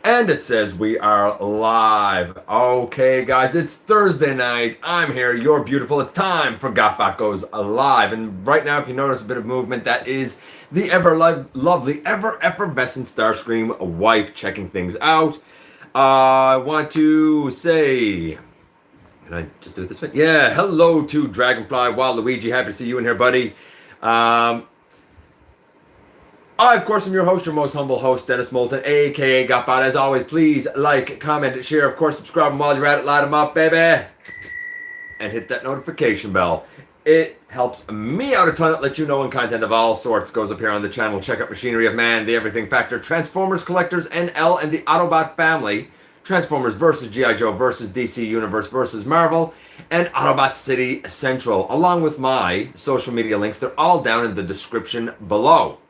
And it says we are live. Okay, guys, it's Thursday night. I'm here. You're beautiful. It's time for GotBot Goes live. And right now, if you notice a bit of movement, that is the lovely, ever effervescent Starscream wife checking things out. I want to say, can I just do it this way? Yeah, hello to Dragonfly, Waluigi. Happy to see you in here, buddy. I, of course, am your host, your most humble host, Dennis Moulton, aka GotBot. As always, please like, comment, share, of course, subscribe, and while you're at it, light them up, baby. And hit that notification bell. It helps me out a ton. Let you know when content of all sorts goes up here on the channel. Check out Machinery of Man, The Everything Factor, Transformers Collectors, NL, and the Autobot Family. Transformers versus G.I. Joe versus DC Universe versus Marvel, and Autobot City Central, along with my social media links. They're all down in the description below.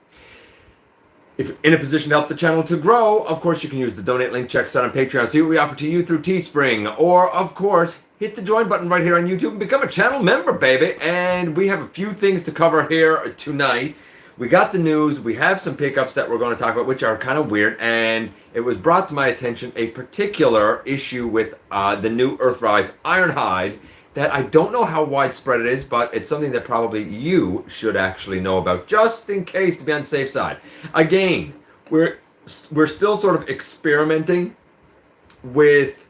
If you're in a position to help the channel to grow, of course, you can use the donate link. Check us out on Patreon. See what we offer to you through Teespring. Or, of course, hit the join button right here on YouTube and become a channel member, baby. And we have a few things to cover here tonight. We got the news. We have some pickups that we're going to talk about, which are kind of weird. And it was brought to my attention a particular issue with the new Earthrise Ironhide that I don't know how widespread it is, but it's something that probably you should actually know about, just in case, to be on the safe side. Again, we're still sort of experimenting with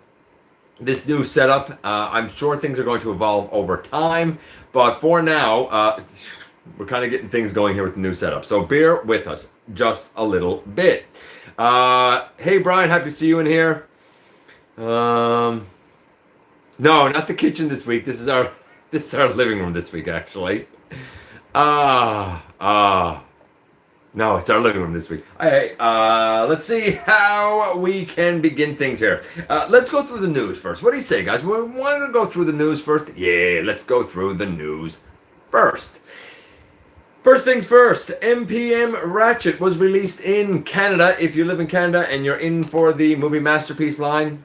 this new setup. I'm sure things are going to evolve over time, but for now, we're kind of getting things going here with the new setup. So bear with us just a little bit. Hey, Brian, happy to see you in here. No, not the kitchen this week. This is our living room this week, actually. No, it's our living room this week. Hey, let's see how we can begin things here. Let's go through the news first. What do you say, guys? We want to go through the news first? Yeah, let's go through the news first. First things first, MPM Ratchet was released in Canada. If you live in Canada and you're in for the movie Masterpiece line,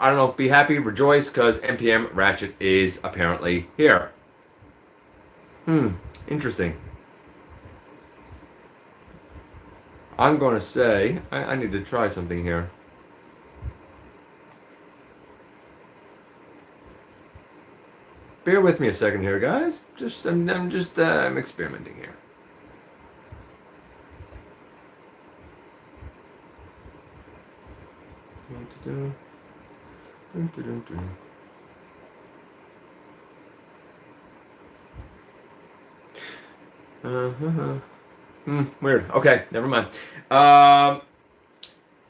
I don't know, be happy, rejoice, because MPM Ratchet is apparently here. Interesting. I'm going to say, I need to try something here. Bear with me a second here, guys. I'm experimenting here. Weird. Okay, never mind.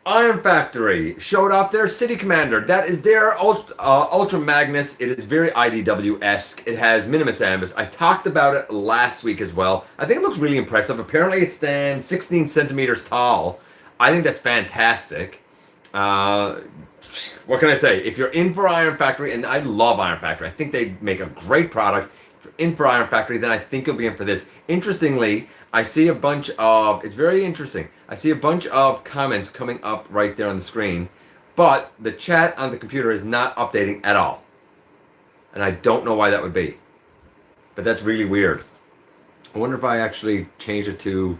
Iron Factory showed off their City Commander. That is their Ultra Magnus. It is very IDW-esque. It has Minimus Ambus. I talked about it last week as well. I think it looks really impressive. Apparently it stands 16 centimeters tall. I think that's fantastic. What can I say? If you're in for Iron Factory, and I love Iron Factory, I think they make a great product. If you're in for Iron Factory, then I think you'll be in for this. Interestingly, I see a bunch of, it's very interesting, I see a bunch of comments coming up right there on the screen, but the chat on the computer is not updating at all. And I don't know why that would be. But that's really weird. I wonder if I actually change it to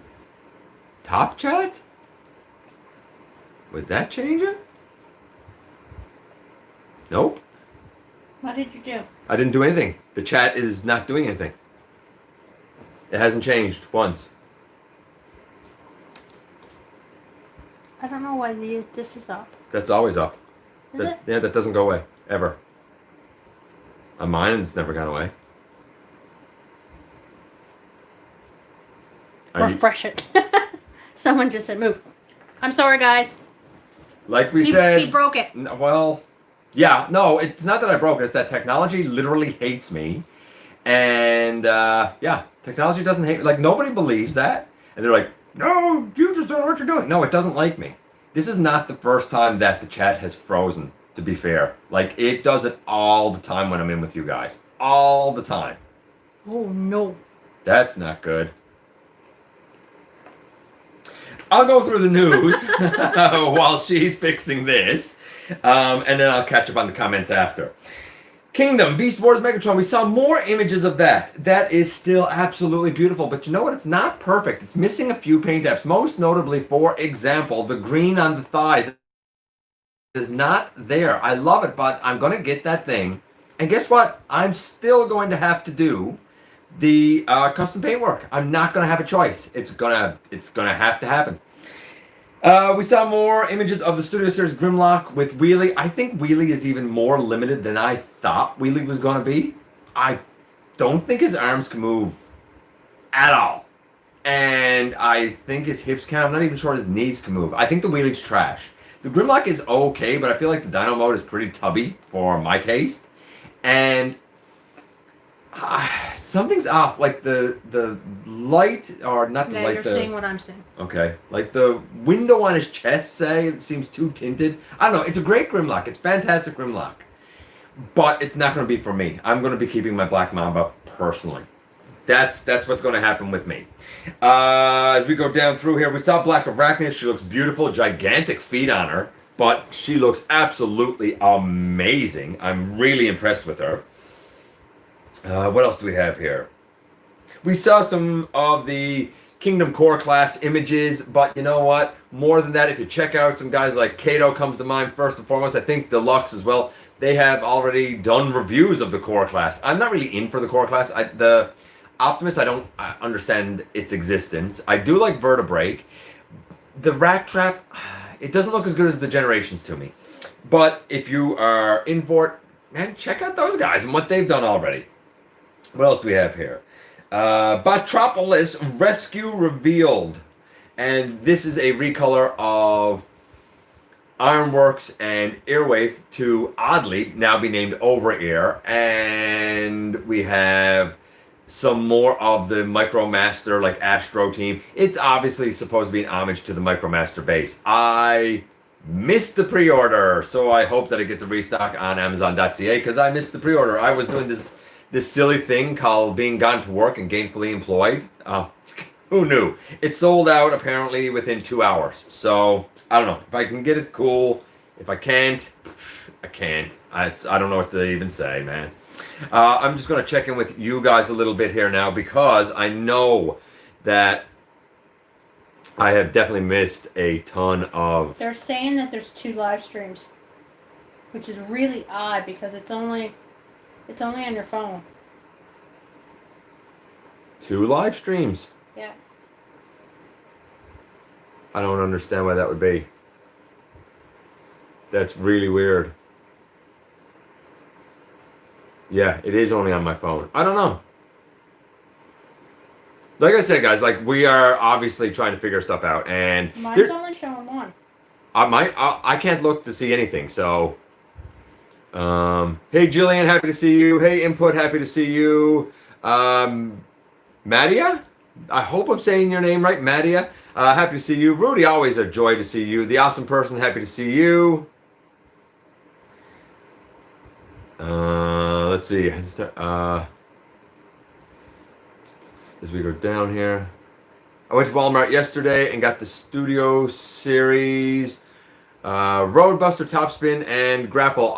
top chat? Would that change it? Nope. What did you do? I didn't do anything. The chat is not doing anything. It hasn't changed once. I don't know why this is up. That's always up. Is it? Yeah, that doesn't go away. Ever. On mine, it's never gone away. Refresh it. Someone just said move. I'm sorry, guys. Like we said... He broke it. Well... Yeah, no, it's not that I broke it. It's that technology literally hates me. And, yeah, technology doesn't hate me. Like, nobody believes that. And they're like, no, you just don't know what you're doing. No, it doesn't like me. This is not the first time that the chat has frozen, to be fair. Like, it does it all the time when I'm in with you guys. All the time. Oh, no. That's not good. I'll go through the news while she's fixing this. And then I'll catch up on the comments after. Kingdom, Beast Wars, Megatron. We saw more images of that. That is still absolutely beautiful. But you know what? It's not perfect. It's missing a few paint apps. Most notably, for example, the green on the thighs. is not there. I love it, but I'm going to get that thing. And guess what? I'm still going to have to do the custom paint work. I'm not going to have a choice. It's gonna have to happen. We saw more images of the Studio Series Grimlock with Wheelie. I think Wheelie is even more limited than I thought Wheelie was going to be. I don't think his arms can move at all. And I think his hips can. I'm not even sure his knees can move. I think the Wheelie's trash. The Grimlock is okay, but I feel like the Dino mode is pretty tubby for my taste. And something's off. Like the light, or not the light. You're seeing what I'm seeing. Okay. Like the window on his chest, say, it seems too tinted. I don't know. It's a great Grimlock. It's fantastic Grimlock. But it's not going to be for me. I'm going to be keeping my Black Mamba personally. That's what's going to happen with me. As we go down through here, we saw Black Arachnia. She looks beautiful. Gigantic feet on her. But she looks absolutely amazing. I'm really impressed with her. What else do we have here? We saw some of the Kingdom Core class images, but you know what? More than that, if you check out some guys like Kato comes to mind first and foremost. I think Deluxe as well. They have already done reviews of the Core class. I'm not really in for the Core class. The Optimus, I don't understand its existence. I do like Vertebrake. The Rat Trap, it doesn't look as good as the Generations to me. But if you are in for it, man, check out those guys and what they've done already. What else do we have here? Batropolis Rescue revealed. And this is a recolor of Ironworks and Airwave to oddly now be named Over-Ear. And we have some more of the Micromaster, like Astro team. It's obviously supposed to be an homage to the Micromaster base. I missed the pre-order, so I hope that it gets a restock on Amazon.ca because I missed the pre-order. I was doing this silly thing called being gone to work and gainfully employed. Who knew? It sold out apparently within 2 hours. So I don't know. If I can get it, cool. If I can't, I can't. I don't know what to even say, man. I'm just going to check in with you guys a little bit here now because I know that I have definitely missed a ton of... They're saying that there's 2 live streams, which is really odd because it's only on your phone. 2 live streams? Yeah. I don't understand why that would be. That's really weird. Yeah, it is only on my phone. I don't know. Like I said, guys, like we are obviously trying to figure stuff out, and mine's only showing 1. I can't look to see anything. So, hey Jillian, happy to see you. Hey Input, happy to see you. Madia, I hope I'm saying your name right, Madia. Happy to see you. Rudy, always a joy to see you. The Awesome Person, happy to see you. Let's see. As we go down here, I went to Walmart yesterday and got the Studio Series Roadbuster Topspin and Grapple.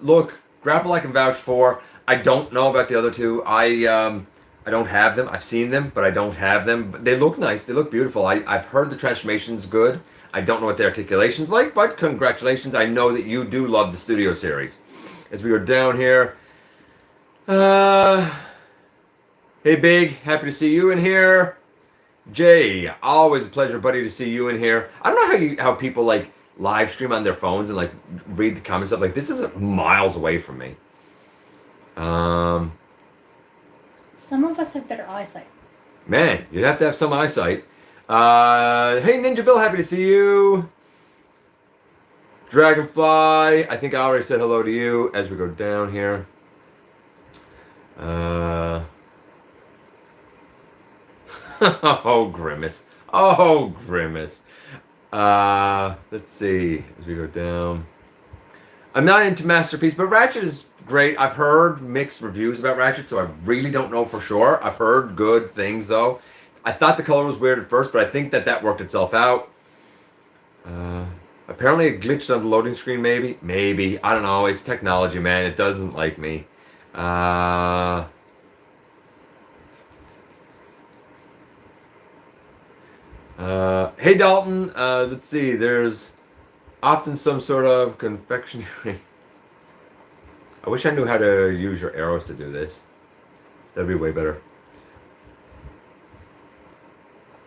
Look, Grapple I can vouch for. I don't know about the other 2. I don't have them. I've seen them, but I don't have them. But they look nice. They look beautiful. I've heard the transformation's good. I don't know what the articulation's like, but congratulations. I know that you do love the Studio Series. As we go down here, hey Big, happy to see you in here. Jay, always a pleasure, buddy, to see you in here. I don't know how people like live stream on their phones and like read the comments up. Like this is miles away from me. Some of us have better eyesight. Man, you'd have to have some eyesight. Hey Ninja Bill, happy to see you. Dragonfly, I think I already said hello to you. As we go down here. Oh, Grimace. Oh, Grimace. Let's see. As we go down. I'm not into Masterpiece, but Ratchet is great. I've heard mixed reviews about Ratchet, so I really don't know for sure. I've heard good things, though. I thought the color was weird at first, but I think that worked itself out. Apparently it glitched on the loading screen, maybe. Maybe. I don't know. It's technology, man. It doesn't like me. Hey, Dalton. Let's see. There's Often some sort of confectionery. I wish I knew how to use your arrows to do this. That'd be way better.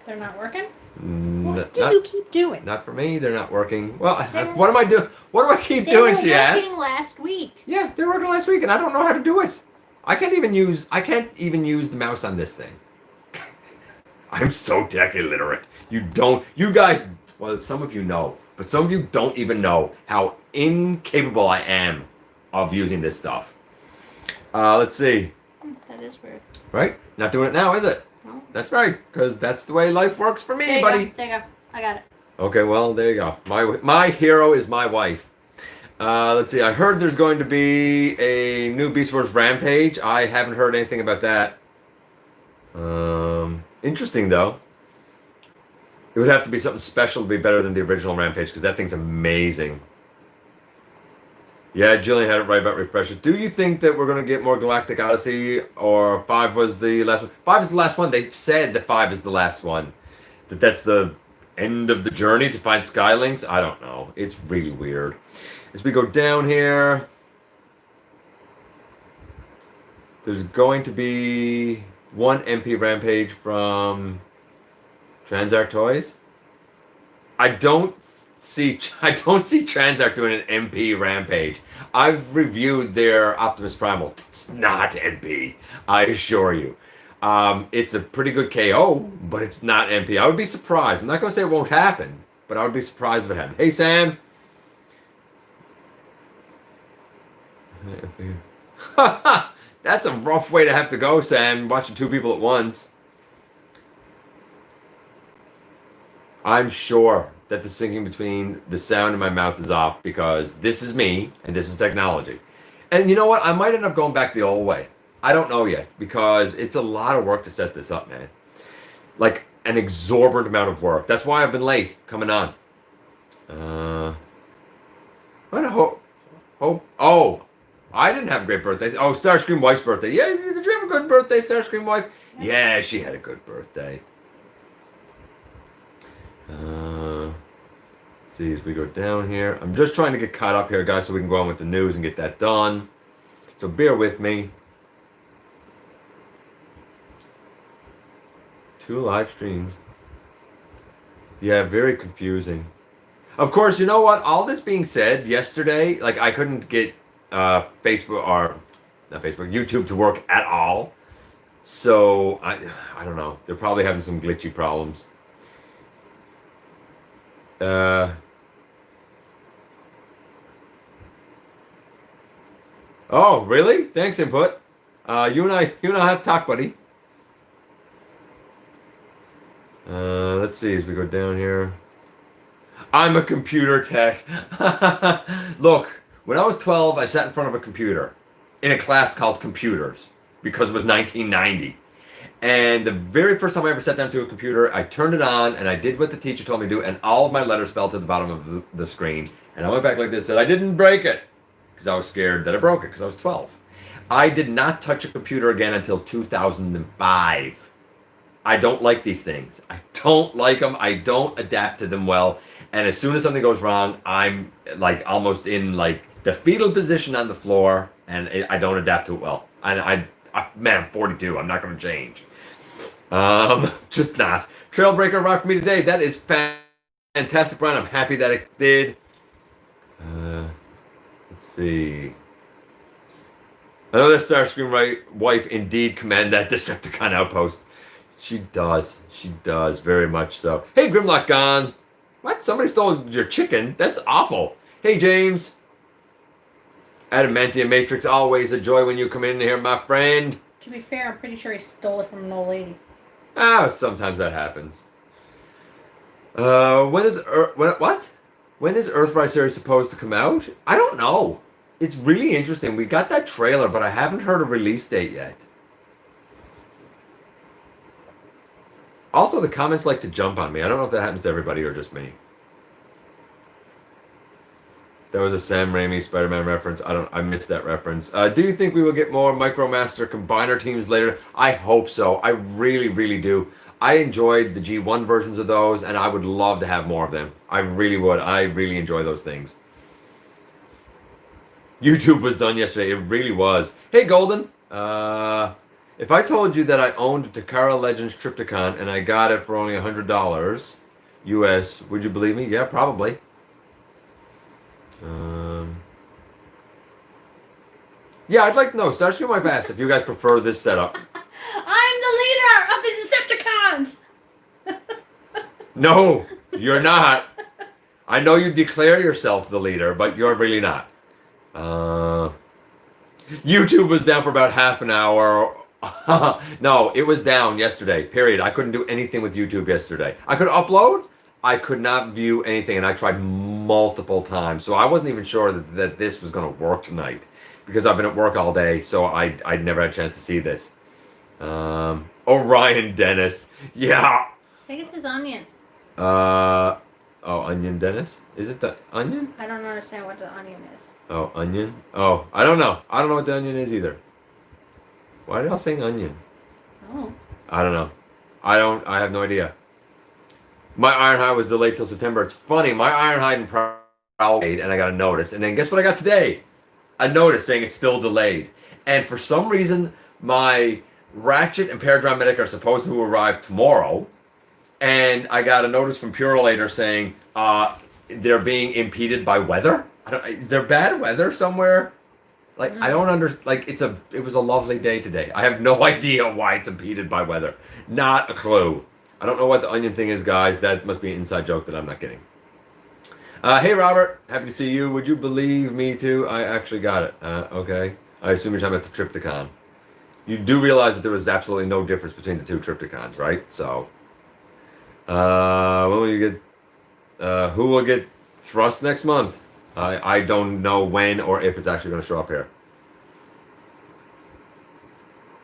They're not working? What do you keep doing? Not for me. They're not working. Well, what am I doing? What do I keep doing? She asked. They were working last week. Yeah, they were working last week, and I don't know how to do it. I can't even use the mouse on this thing. I'm so tech illiterate. You guys, well, some of you know, but some of you don't even know how incapable I am of using this stuff. Let's see. That is weird. Right? Not doing it now, is it? No. That's right, because that's the way life works for me, There you buddy. go. There you go. I got it. Okay, well, there you go. My hero is my wife. Let's see. I heard there's going to be a new Beast Wars Rampage. I haven't heard anything about that. Interesting though. It would have to be something special to be better than the original Rampage because that thing's amazing. Yeah, Jillian had it right about Refresh It. Do you think that we're going to get more Galactic Odyssey or 5 was the last one? 5 is the last one. They said that 5 is the last one. That's the end of the journey to find Skylinks. I don't know. It's really weird. As we go down here, there's going to be one MP Rampage from Transarc Toys. I don't see Transarc doing an MP Rampage. I've reviewed their Optimus Primal. It's not MP, I assure you. It's a pretty good KO, but it's not MP. I would be surprised. I'm not going to say it won't happen, but I would be surprised if it happened. Hey, Sam. That's a rough way to have to go, Sam, watching 2 people at once. I'm sure that the syncing between the sound in my mouth is off because this is me and this is technology. And you know what? I might end up going back the old way. I don't know yet because it's a lot of work to set this up, man. Like an exorbitant amount of work. That's why I've been late coming on. Oh, I didn't have a great birthday. Oh, Starscream Wife's birthday. Yeah, did you have a good birthday, Starscream Wife? Yeah, she had a good birthday. Let's see as we go down here. I'm just trying to get caught up here, guys, so we can go on with the news and get that done. So bear with me. 2 live streams. Yeah, very confusing. Of course, you know what? All this being said, yesterday, like I couldn't get YouTube to work at all. So I don't know. They're probably having some glitchy problems. Oh, really? Thanks, input. You and I have talk, buddy. Let's see as we go down here. I'm a computer tech. Look, when I was 12, I sat in front of a computer in a class called computers because it was 1990. And the very first time I ever sat down to a computer, I turned it on and I did what the teacher told me to do, and all of my letters fell to the bottom of the screen. And I went back like this and I didn't break it because I was scared that I broke it because I was 12. I did not touch a computer again until 2005. I don't like these things. I don't like them. I don't adapt to them well. And as soon as something goes wrong, I'm like almost in like the fetal position on the floor, and I don't adapt to it well. Man, I'm 42. I'm not going to change. Just not. Trailbreaker rock for me today. That is fantastic, Brian. I'm happy that it did. Let's see. I know that Starscream wife indeed command that Decepticon outpost. She does. She does very much so. Hey, Grimlock gone. What? Somebody stole your chicken? That's awful. Hey, James. Adamantium Matrix, always a joy when you come in here, my friend. To be fair, I'm pretty sure he stole it from an old lady. Sometimes that happens. When is Earthrise series supposed to come out? I don't know. It's really interesting. We got that trailer, but I haven't heard a release date yet. Also, the comments like to jump on me. I don't know if that happens to everybody or just me. That was a Sam Raimi Spider-Man reference. I missed that reference. Do you think we will get more Micromaster Combiner teams later? I hope so. I really, really do. I enjoyed the G1 versions of those, and I would love to have more of them. I really would. I really enjoy those things. YouTube was done yesterday. It really was. Hey, Golden. If I told you that I owned Takara Legends Triptychon and I got it for only $100 US, would you believe me? Yeah, probably. Yeah, I'd like to know. Starscream My Fast if you guys prefer this setup. I'm the leader of the Decepticons! No, you're not. I know you declare yourself the leader, but you're really not. YouTube was down for about half an hour. No, it was down yesterday, period. I couldn't do anything with YouTube yesterday. I could upload. I could not view anything, and I tried multiple times. So I wasn't even sure that this was going to work tonight because I've been at work all day, so I'd never had a chance to see this. Orion Dennis. Yeah. I think it says onion. Oh, Onion Dennis? Is it the onion? I don't understand what the onion is. Oh, onion? Oh, I don't know. I don't know what the onion is either. Why are y'all saying onion? Oh. I don't know. I have no idea. My Ironhide was delayed till September. It's funny, my Ironhide and Prowl delayed, and I got a notice. And then guess what I got today? A notice saying it's still delayed. And for some reason, my Ratchet and Paradramedic are supposed to arrive tomorrow. And I got a notice from Purelator saying they're being impeded by weather. Is there bad weather somewhere? Like I don't understand. Like it was a lovely day today. I have no idea why it's impeded by weather. Not a clue. I don't know what the onion thing is, guys. That must be an inside joke that I'm not getting. Hey, Robert. Happy to see you. Would you believe me too? I actually got it. Okay. I assume you're talking about the Triptychon. You do realize that there was absolutely no difference between the two Triptychons, right? So, when will you get? Who will get thrust next month? I don't know when or if it's actually going to show up here.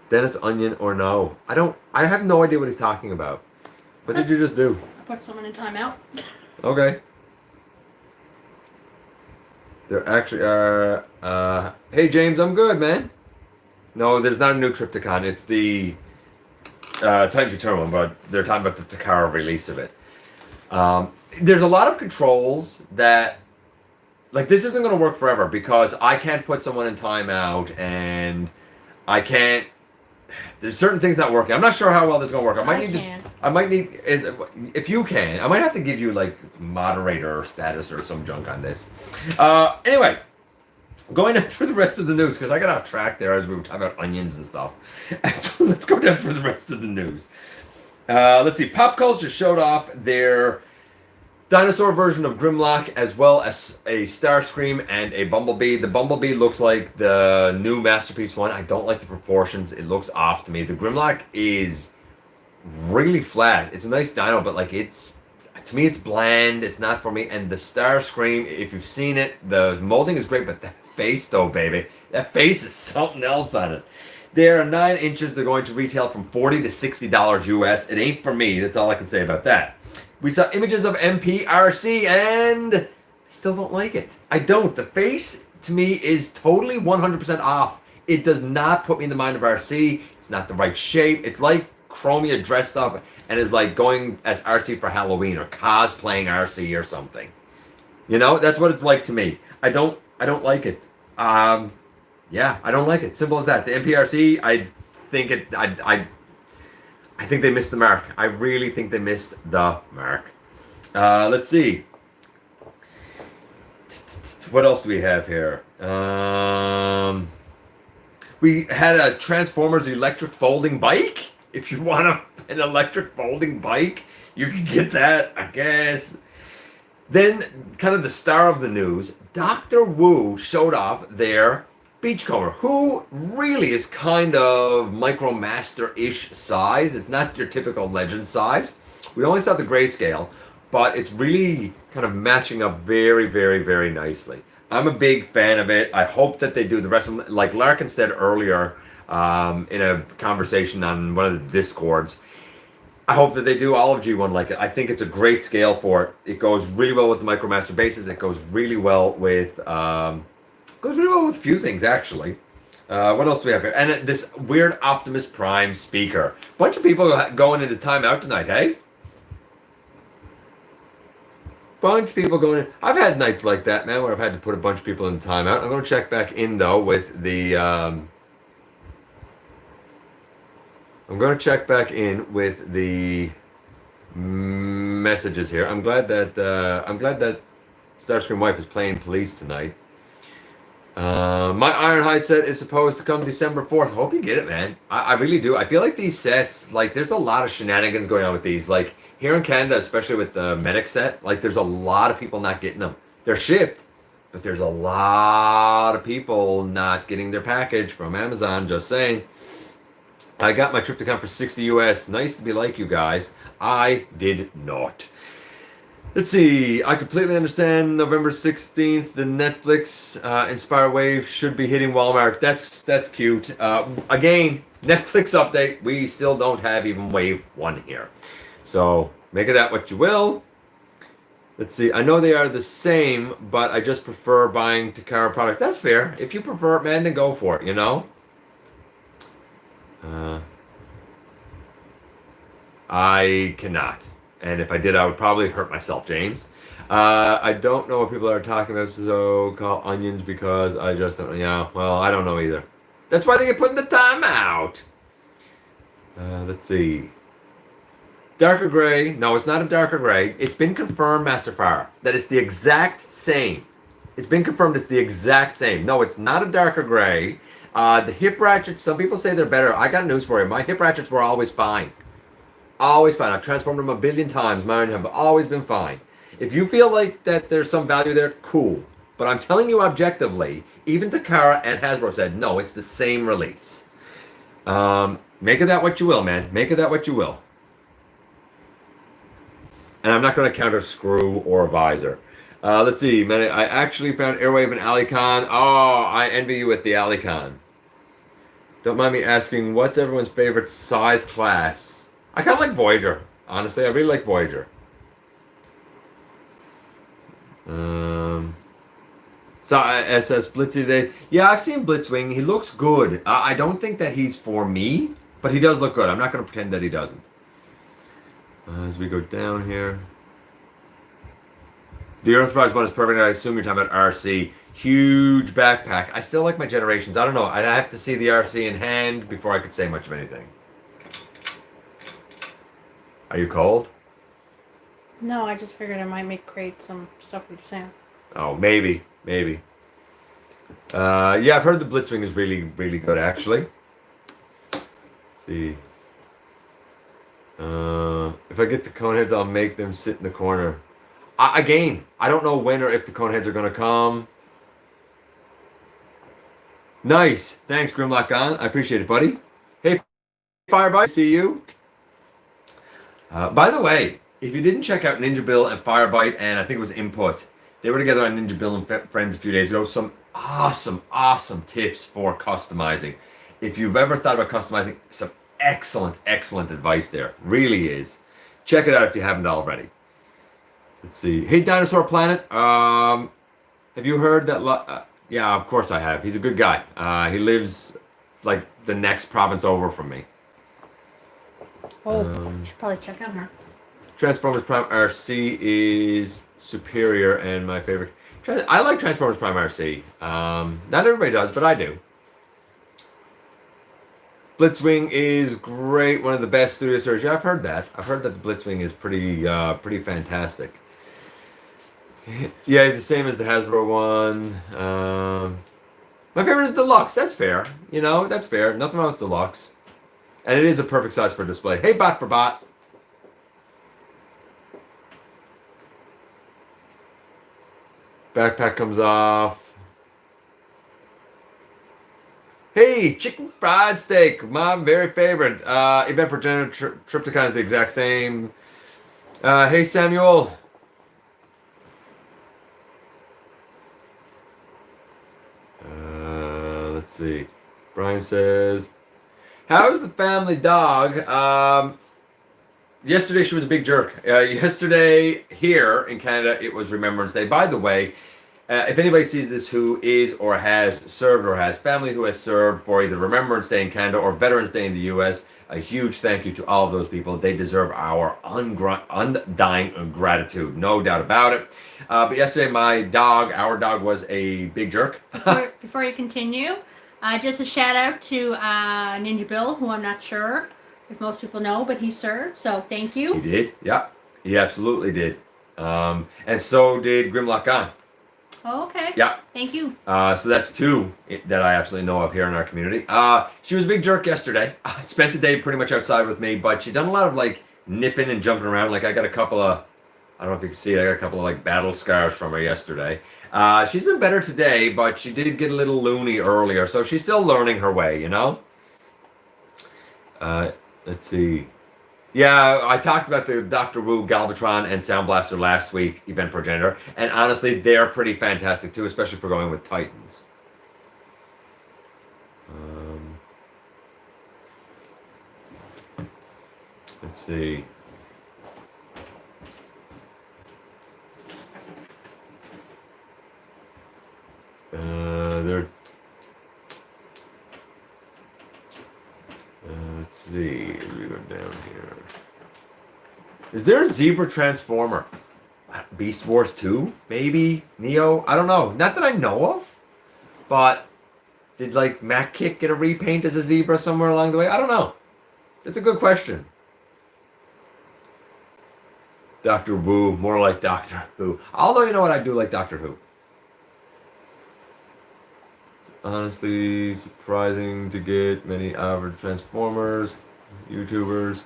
Dennis Onion or no? I have no idea what he's talking about. What did you just do? I put someone in timeout. Okay. There actually are. Hey James, I'm good, man. No, there's not a new Triptychon. It's the Titan's Eternal one, but they're talking about the Takara release of it. There's a lot of controls that, like, this isn't going to work forever because I can't put someone in timeout and I can't. There's certain things not working. I'm not sure how well this is going to work. I might need if you can, I might have to give you like moderator status or some junk on this. Anyway, going down through the rest of the news because I got off track there as we were talking about onions and stuff. So let's go down through the rest of the news. Let's see. Pop Culture showed off their dinosaur version of Grimlock as well as a Starscream and a Bumblebee. The Bumblebee looks like the new Masterpiece one. I don't like the proportions. It looks off to me. The Grimlock is really flat. It's a nice dino, but like to me it's bland. It's not for me. And the Starscream, if you've seen it, the molding is great, but that face though, baby. That face is something else on it. They're 9 inches. They're going to retail from $40 to $60 US. It ain't for me. That's all I can say about that. We saw images of MPRC and I still don't like it. I don't. The face to me is totally 100% off. It does not put me in the mind of RC. It's not the right shape. It's like Chromia dressed up and is like going as RC for Halloween or cosplaying RC or something. You know, that's what it's like to me. I don't like it. Yeah, I don't like it. Simple as that. The MPRC, I think they missed the mark. I really think they missed the mark. Let's see. What else do we have here? We had a Transformers electric folding bike. If you want an electric folding bike, you can get that, I guess. Then, kind of the star of the news, Dr. Wu showed off their Beachcomber, who really is kind of Micromaster-ish size. It's not your typical Legend size. We only saw the grayscale, but it's really kind of matching up very, very, very nicely. I'm a big fan of it. I hope that they do the rest of them. Like Larkin said earlier in a conversation on one of the Discords, I hope that they do all of G1 like it. I think it's a great scale for it. It goes really well with the Micromaster bases. It goes really well with... goes really well with a few things, actually. What else do we have here? And this weird Optimus Prime speaker. Bunch of people going into timeout tonight, hey? Bunch of people going in. I've had nights like that, man, where I've had to put a bunch of people in timeout. I'm going to check back in, though, with the... I'm going to check back in with the messages here. I'm glad that Starscream Wife is playing police tonight. My Ironhide set is supposed to come December 4th. Hope you get it, man. I really do. I feel like these sets, like, there's a lot of shenanigans going on with these. Like, here in Canada, especially with the Medic set, like, there's a lot of people not getting them. They're shipped, but there's a lot of people not getting their package from Amazon, just saying. I got my Trypticon for 60 US. Nice to be like you guys. I did not. Let's see. I completely understand November 16th. The Netflix Inspire Wave should be hitting Walmart. That's cute. Again, Netflix update. We still don't have even Wave 1 here. So make of that what you will. Let's see. I know they are the same, but I just prefer buying Takara product. That's fair. If you prefer it, man, then go for it, you know? I cannot. And if I did, I would probably hurt myself, James. I don't know what people are talking about so-called onions because I just don't. Yeah, well, I don't know either. That's why they get put in the timeout. Let's see. Darker gray. No, it's not a darker gray. It's been confirmed, Master Fire, that it's the exact same. It's been confirmed it's the exact same. No, it's not a darker gray. The hip ratchets, some people say they're better. I got news for you. My hip ratchets were always fine. Always fine. I've transformed them a billion times. Mine have always been fine. If you feel like that there's some value there, cool. But I'm telling you objectively, even Takara and Hasbro said, no, it's the same release. Make of that what you will, man. Make of that what you will. And I'm not going to count a screw or a visor. Let's see, man. I actually found Airwave and Alicon. Oh, I envy you with the Alicon. Don't mind me asking, what's everyone's favorite size class? I kind of like Voyager. Honestly, I really like Voyager. So SS Blitzy today. Yeah, I've seen Blitzwing. He looks good. I don't think that he's for me, but he does look good. I'm not going to pretend that he doesn't. As we go down here. The Earthrise one is perfect. I assume you're talking about RC. Huge backpack. I still like my Generations. I don't know. I'd have to see the RC in hand before I could say much of anything. Are you cold? No, I just figured I might create some stuff with Sam. Oh, maybe. Yeah, I've heard the Blitzwing is really, really good, actually. Let's see. If I get the Coneheads, I'll make them sit in the corner. Again, I don't know when or if the Coneheads are going to come. Nice. Thanks, Grimlock Gone. I appreciate it, buddy. Hey, Firebite, see you. By the way, if you didn't check out Ninja Bill and Firebite, and I think it was Input, they were together on Ninja Bill and Friends a few days ago. Some awesome tips for customizing. If you've ever thought about customizing, some excellent advice there. Really is. Check it out if you haven't already. Let's see. Hey, Dinosaur Planet. Have you heard that? Yeah, of course I have. He's a good guy. He lives like the next province over from me. Oh, should probably check out her. Transformers Prime RC is superior and my favorite. I like Transformers Prime RC. Not everybody does, but I do. Blitzwing is great. One of the best studio series. Yeah, I've heard that. I've heard that the Blitzwing is pretty fantastic. Yeah, he's the same as the Hasbro one. My favorite is Deluxe. That's fair. You know, that's fair. Nothing wrong with Deluxe. And it is a perfect size for display. Hey, Bot for Bot. Backpack comes off. Hey, chicken fried steak. My very favorite. Event Progenitor Trypticon is the exact same. Hey, Samuel. Let's see. Brian says, how's the family dog? Yesterday she was a big jerk. Yesterday here in Canada it was Remembrance Day. By the way, If anybody sees this who is or has served or has family who has served for either Remembrance Day in Canada or Veterans Day in the U.S., a huge thank you to all of those people. They deserve our undying gratitude, no doubt about it. But yesterday, our dog was a big jerk. Before you continue, just a shout out to Ninja Bill, who I'm not sure if most people know, but he served, so thank you. He did, yeah. He absolutely did. And so did Grimlock Gone. Oh, okay. Yeah. Thank you. So that's two that I absolutely know of here in our community. She was a big jerk yesterday. Spent the day pretty much outside with me, but she done a lot of like nipping and jumping around. Like I got a couple of, I don't know if you can see it, I got a couple of like battle scars from her yesterday. She's been better today, but she did get a little loony earlier, so she's still learning her way, you know? Let's see. Yeah, I talked about the Dr. Wu, Galvatron, and Sound Blaster last week, Event Progenitor, and honestly, they're pretty fantastic too, especially for going with Titans. Let's see. Let's see. We go down here. Is there a Zebra Transformer? Beast Wars 2? Maybe? Neo? I don't know. Not that I know of. But did like Mac Kick get a repaint as a zebra somewhere along the way? I don't know. It's a good question. Doctor Wu, more like Doctor Who. Although you know what, I do like Doctor Who. Honestly, surprising to get many average Transformers, YouTubers.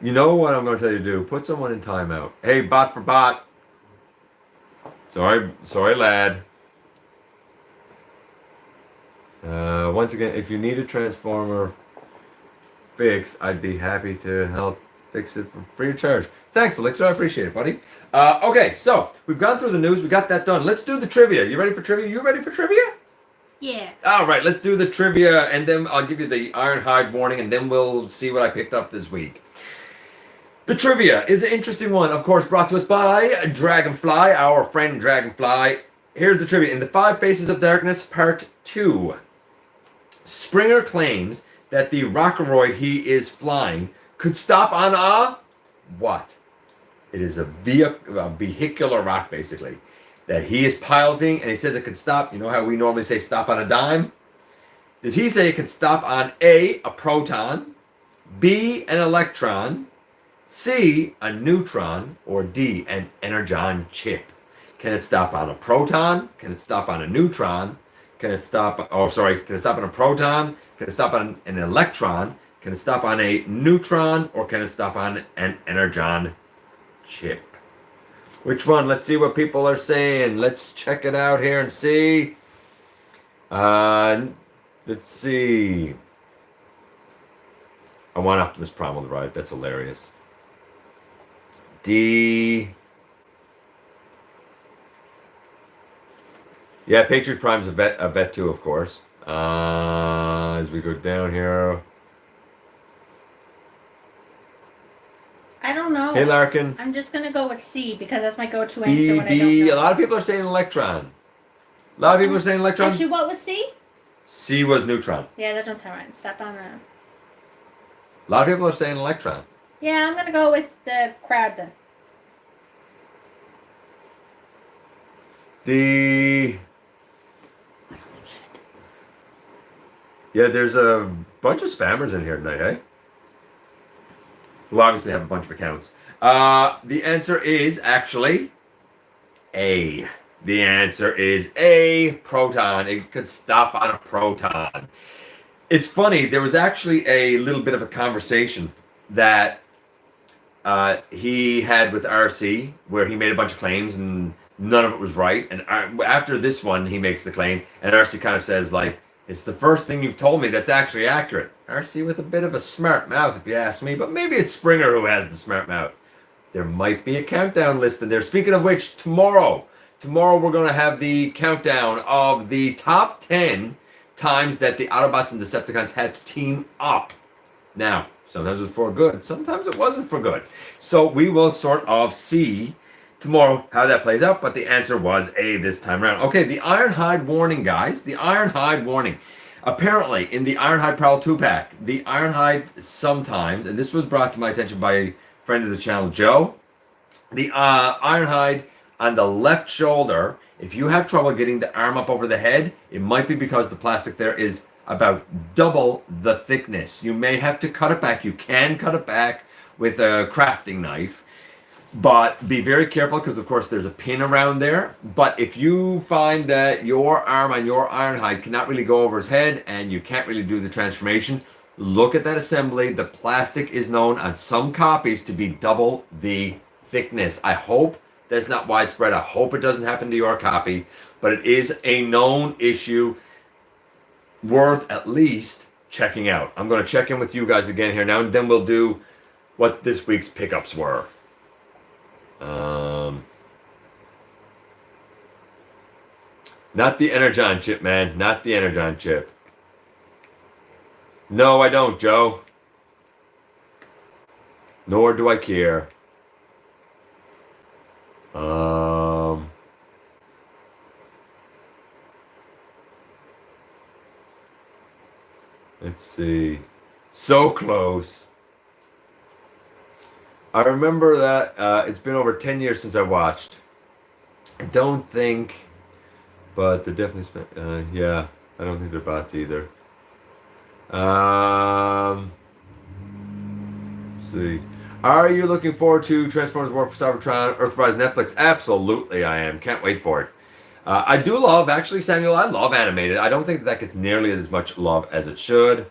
You know what I'm going to tell you to do? Put someone in timeout. Hey, bot for bot. Sorry, lad. Once again, if you need a Transformer fixed, I'd be happy to help fix it for free of charge. Thanks, Elixir. I appreciate it, buddy. Okay, so we've gone through the news. We got that done. Let's do the trivia. You ready for trivia? You ready for trivia? Yeah. All right, let's do the trivia, and then I'll give you the Ironhide warning, and then we'll see what I picked up this week. The trivia is an interesting one, of course, brought to us by Dragonfly, our friend Dragonfly. Here's the trivia. In The Five Faces of Darkness, Part 2, Springer claims that the Rockeroid he is flying could stop on a what? It is a vehicular rock, basically, that he is piloting, and he says it could stop. You know how we normally say stop on a dime? Does he say it can stop on A, a proton, B, an electron, C, a neutron, or D, an energon chip? Can it stop on a proton? Can it stop on a neutron? Can it stop on a proton? Can it stop on an electron? Can it stop on a neutron? Or can it stop on an energon chip? Which one? Let's see what people are saying. Let's check it out here and see. Let's see. I want Optimus Prime on the ride. That's hilarious. D. Yeah, Patriot Prime's a vet too, of course. As we go down here. I don't know. Hey, Larkin. I'm just going to go with C because that's my go-to answer when I don't B. know. A lot of people are saying electron. A lot of people are saying electron. Actually, what was C? C was neutron. Yeah, that doesn't sound right. Stop on A a... lot of people are saying electron. Yeah, I'm going to go with the crowd then. Yeah, there's a bunch of spammers in here tonight, hey? Who obviously have a bunch of accounts. The answer is actually A. The answer is A, proton. It could stop on a proton. It's funny, there was actually a little bit of a conversation that he had with RC where he made a bunch of claims and none of it was right. And after this one, he makes the claim, and RC kind of says, like, it's the first thing you've told me that's actually accurate. RC with a bit of a smart mouth, if you ask me, but maybe it's Springer who has the smart mouth. There might be a countdown list in there. Speaking of which, tomorrow we're going to have the countdown of the top 10 times that the Autobots and Decepticons had to team up. Now, sometimes it was for good, sometimes it wasn't for good. So we will sort of see tomorrow how that plays out, but the answer was A this time around. Okay, the Ironhide warning, guys. The Ironhide warning. Apparently, in the Ironhide Prowl 2-pack, the Ironhide sometimes, and this was brought to my attention by a friend of the channel, Joe, the Ironhide on the left shoulder, if you have trouble getting the arm up over the head, it might be because the plastic there is about double the thickness. You may have to cut it back. You can cut it back with a crafting knife, but be very careful because, of course, there's a pin around there. But if you find that your arm on your Ironhide cannot really go over his head and you can't really do the transformation, look at that assembly. The plastic is known on some copies to be double the thickness. I hope that's not widespread. I hope it doesn't happen to your copy, but it is a known issue worth at least checking out. I'm going to check in with you guys again here now, and then we'll do what this week's pickups were. Not the Energon chip, man. Not the Energon chip. No, I don't, Joe. Nor do I care. Let's see. So close. I remember that it's been over 10 years since I watched. I don't think, but they're definitely spent. Yeah, I don't think they're bots either. Let's see. Are you looking forward to Transformers War for Cybertron, Earthrise Netflix? Absolutely, I am. Can't wait for it. I do love, actually, Samuel, I love animated. I don't think that gets nearly as much love as it should.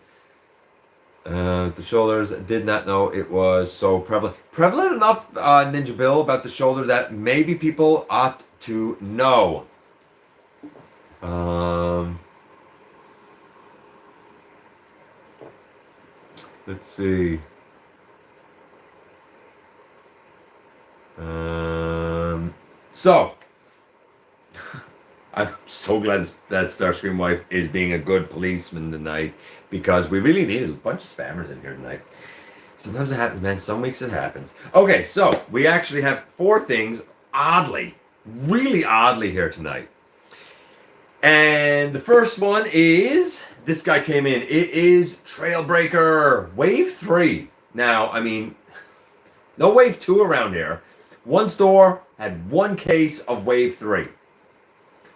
The shoulders, did not know it was so prevalent. Prevalent enough, Ninja Bill, about the shoulder that maybe people ought to know. Let's see. So, I'm so glad that Starscream wife is being a good policeman tonight, because we really needed a bunch of spammers in here tonight. Sometimes it happens, man. Some weeks it happens. Okay, so we actually have 4 things, oddly, really oddly here tonight. And the first one is, this guy came in. It is Trailbreaker Wave 3. Now, I mean, no Wave 2 around here. One store had 1 case of Wave 3.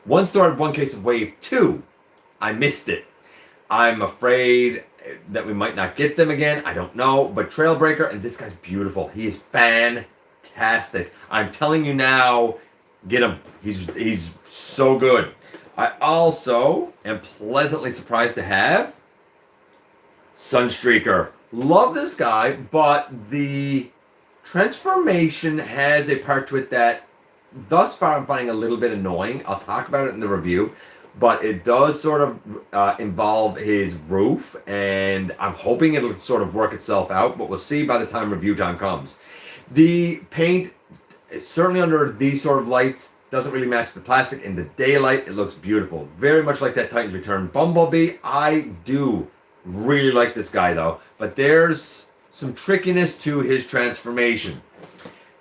One store had 1 case of Wave 2. I missed it. I'm afraid that we might not get them again. I don't know. But Trailbreaker, and this guy's beautiful. He is fantastic. I'm telling you now, get him. He's so good. I also am pleasantly surprised to have Sunstreaker. Love this guy, but the transformation has a part to it that thus far I'm finding a little bit annoying. I'll talk about it in the review, but it does sort of involve his roof, and I'm hoping it'll sort of work itself out, but we'll see by the time review time comes. The paint, certainly under these sort of lights, doesn't really match the plastic. In the daylight, it looks beautiful. Very much like that Titans Return Bumblebee. I do really like this guy, though, but there's some trickiness to his transformation.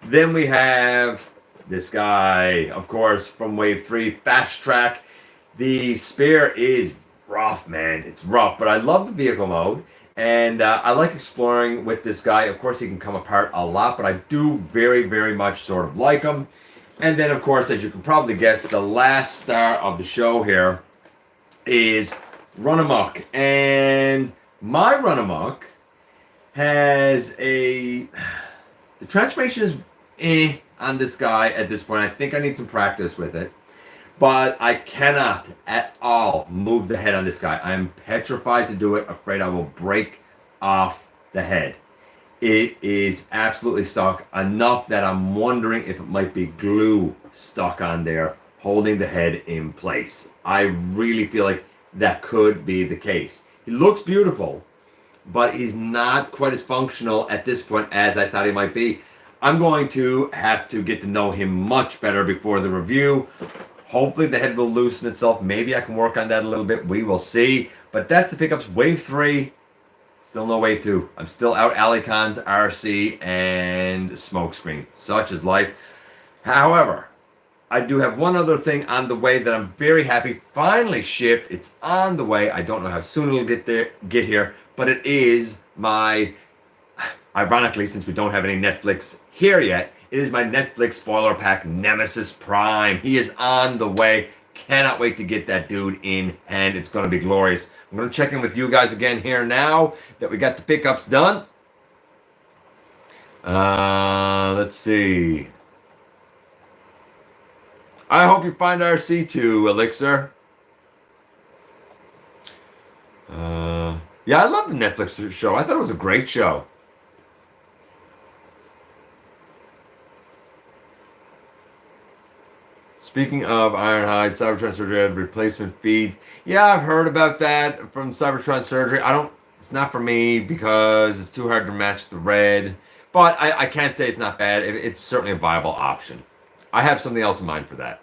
Then we have this guy, of course, from Wave 3, Fast Track. The spear is rough, man. It's rough, but I love the vehicle mode, and I like exploring with this guy. Of course, he can come apart a lot, but I do very, very much sort of like him. And then, of course, as you can probably guess, the last star of the show here is Run Amok. And my Run Amok has a... The transformation is on this guy at this point. I think I need some practice with it. But I cannot at all move the head on this guy. I am petrified to do it, afraid I will break off the head. It is absolutely stuck, enough that I'm wondering if it might be glue stuck on there, holding the head in place. I really feel like that could be the case. He looks beautiful, but he's not quite as functional at this point as I thought he might be. I'm going to have to get to know him much better before the review. Hopefully the head will loosen itself. Maybe I can work on that a little bit. We will see. But that's the pickups. Wave 3. Still no Wave 2. I'm still out Alicons, RC, and Smokescreen. Such is life. However, I do have one other thing on the way that I'm very happy finally shipped. It's on the way. I don't know how soon it'll get here, but it is my, ironically, since we don't have any Netflix here yet, it is my Netflix spoiler pack, Nemesis Prime. He is on the way. Cannot wait to get that dude in, and it's going to be glorious. I'm going to check in with you guys again here now that we got the pickups done. Let's see. I hope you find RC2, Elixir. Yeah, I love the Netflix show. I thought it was a great show. Speaking of Ironhide, Cybertron Surgery had replacement feed. Yeah, I've heard about that from Cybertron Surgery. It's not for me because it's too hard to match the red. But I can't say it's not bad. It's certainly a viable option. I have something else in mind for that.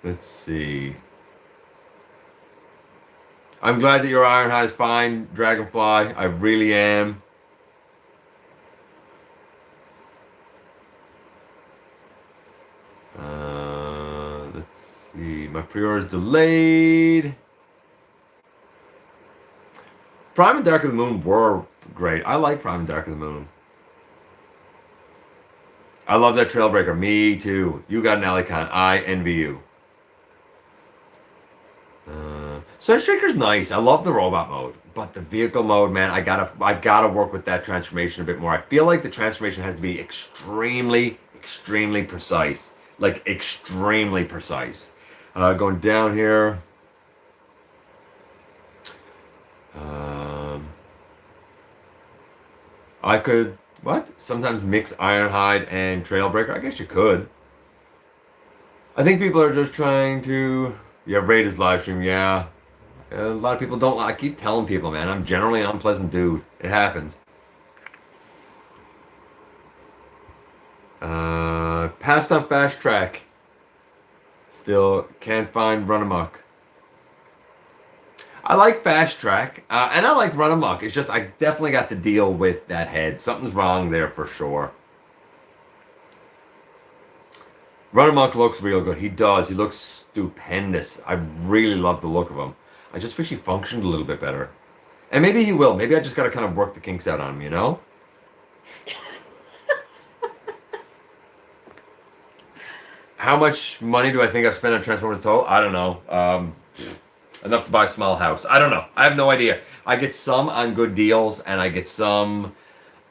Let's see. I'm glad that your Ironhide is fine, Dragonfly. I really am. Let's see. My pre-order is delayed. Prime and Dark of the Moon were great. I like Prime and Dark of the Moon. I love that Trailbreaker. Me too. You got an Alicon. I envy you. Sunshaker's nice. I love the robot mode, but the vehicle mode, man, I gotta work with that transformation a bit more. I feel like the transformation has to be extremely precise, like extremely precise. Going down here. I could sometimes mix Ironhide and Trailbreaker. I guess you could. I think people are just trying to. Yeah, rate his live stream. Yeah. A lot of people don't like. I keep telling people, man, I'm generally an unpleasant dude. It happens. Passed on Fast Track. Still can't find Run Amok. I like Fast Track, and I like Run Amok. It's just I definitely got to deal with that head. Something's wrong there for sure. Run Amok looks real good. He does. He looks stupendous. I really love the look of him. I just wish he functioned a little bit better. And maybe he will. Maybe I just got to kind of work the kinks out on him, you know? How much money do I think I've spent on Transformers total? I don't know. Enough to buy a small house. I don't know. I have no idea. I get some on good deals, and I get some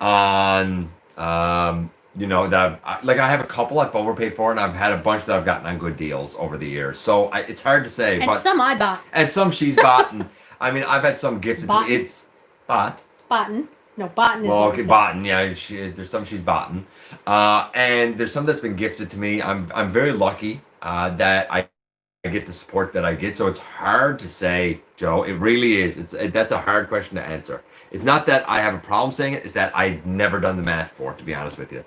on, that I have a couple I've overpaid for, and I've had a bunch that I've gotten on good deals over the years. So it's hard to say. And some I bought. And some she's bought. And, I mean, I've had some gifted to me. It's bought. Botten. No, Botten is well, okay, Botten. Yeah, there's some she's bought. And there's some that's been gifted to me. I'm very lucky that I get the support that I get. So it's hard to say, Joe. It really is. That's a hard question to answer. It's not that I have a problem saying it. It's that I've never done the math for it, to be honest with you.